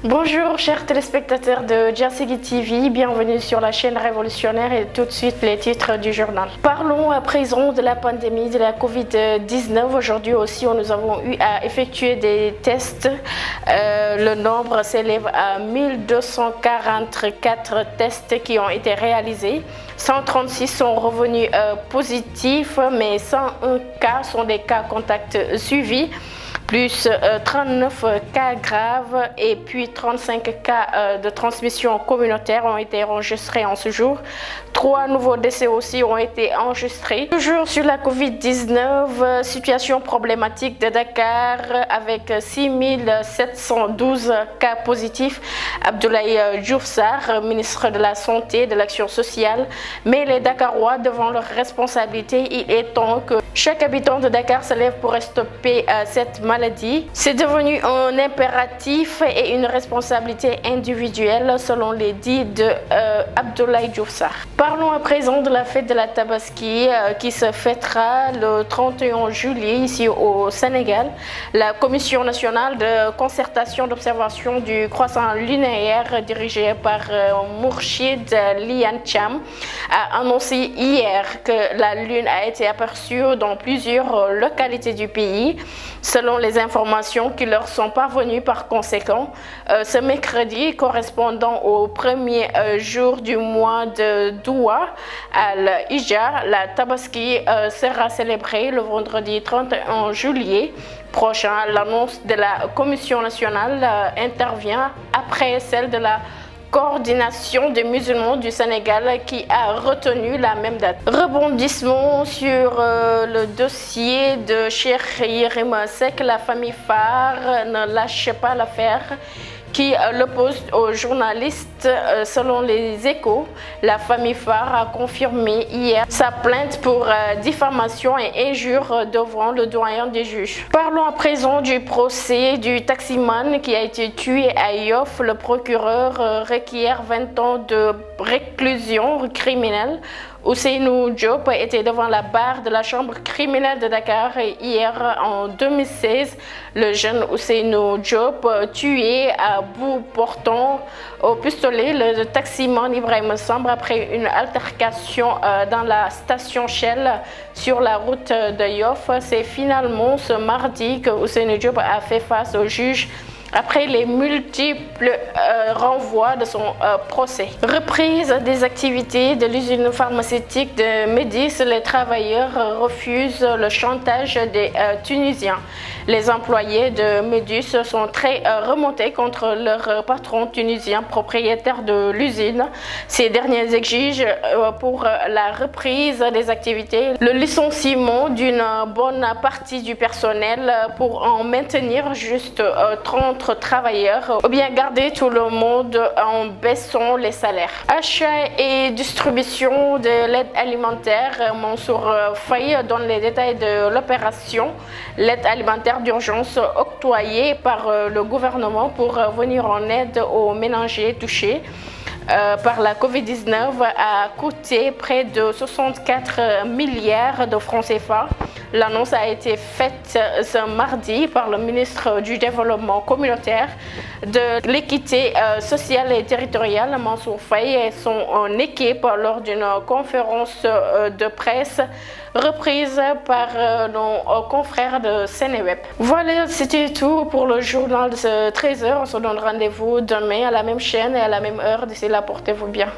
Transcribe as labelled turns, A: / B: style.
A: Bonjour chers téléspectateurs de Djassegui TV, bienvenue sur la chaîne révolutionnaire et tout de suite les titres du journal. Parlons à présent de la pandémie de la Covid-19. Aujourd'hui aussi nous avons eu à effectuer des tests. Le nombre s'élève à 1244 tests qui ont été réalisés. 136 sont revenus positifs, mais 101 cas sont des cas contacts suivis. Plus 39 cas graves et puis 35 cas de transmission communautaire ont été enregistrés en ce jour. 3 nouveaux décès aussi ont été enregistrés. Toujours sur la Covid-19, situation problématique de Dakar avec 6712 cas positifs. Abdoulaye Diouf Sarr, ministre de la Santé et de l'Action sociale, met les Dakarois devant leurs responsabilités. Il est temps que chaque habitant de Dakar se lève pour stopper cette maladie. C'est devenu un impératif et une responsabilité individuelle selon les dits de Abdoulaye Diouf Sarr. Parlons à présent de la fête de la Tabaski qui se fêtera le 31 juillet ici au Sénégal. La Commission nationale de concertation d'observation du croissant lunaire dirigée par Mourchid Lian Cham a annoncé hier que la lune a été aperçue dans plusieurs localités du pays. Selon les informations qui leur sont parvenues par conséquent, ce mercredi correspondant au premier jour du mois de Doua al-Hijja, la Tabaski sera célébrée le vendredi 31 juillet prochain. L'annonce de la Commission nationale intervient après celle de la Coordination des musulmans du Sénégal qui a retenu la même date. Rebondissement sur le dossier de Cheikh Yérim Seck, la famille Farr ne lâche pas l'affaire qui l'oppose aux journalistes. Selon les Échos, la famille Farr a confirmé hier sa plainte pour diffamation et injure devant le doyen des juges. Parlons à présent du procès du taximan qui a été tué à Yoff. Le procureur requiert 20 ans de réclusion criminelle. Ousseynou Diop était devant la barre de la chambre criminelle de Dakar hier en 2016. Le jeune Ousseynou Diop tué à bout portant au pistolet le taximan Ibrahima Samb après une altercation dans la station Shell sur la route de Yoff. C'est finalement ce mardi que Ousseynou Diop a fait face au juge après les multiples renvois de son procès. Reprise des activités de l'usine pharmaceutique de Médis, les travailleurs refusent le chantage des Tunisiens. Les employés de Médis sont très remontés contre leur patron tunisien propriétaire de l'usine. Ces derniers exigent pour la reprise des activités le licenciement d'une bonne partie du personnel pour en maintenir juste 30 travailleurs ou bien garder tout le monde en baissant les salaires. Achat et distribution de l'aide alimentaire, Mansour Faye donne les détails de l'opération. L'aide alimentaire d'urgence octroyée par le gouvernement pour venir en aide aux ménagers touchés par la Covid-19 a coûté près de 64 milliards de francs CFA. L'annonce a été faite ce mardi par le ministre du Développement communautaire, de l'équité sociale et territoriale, Mansour Faye, et son équipe lors d'une conférence de presse reprise par nos confrères de Sénéweb. Voilà, c'était tout pour le journal de ce 13h. On se donne rendez-vous demain à la même chaîne et à la même heure. D'ici là, portez-vous bien.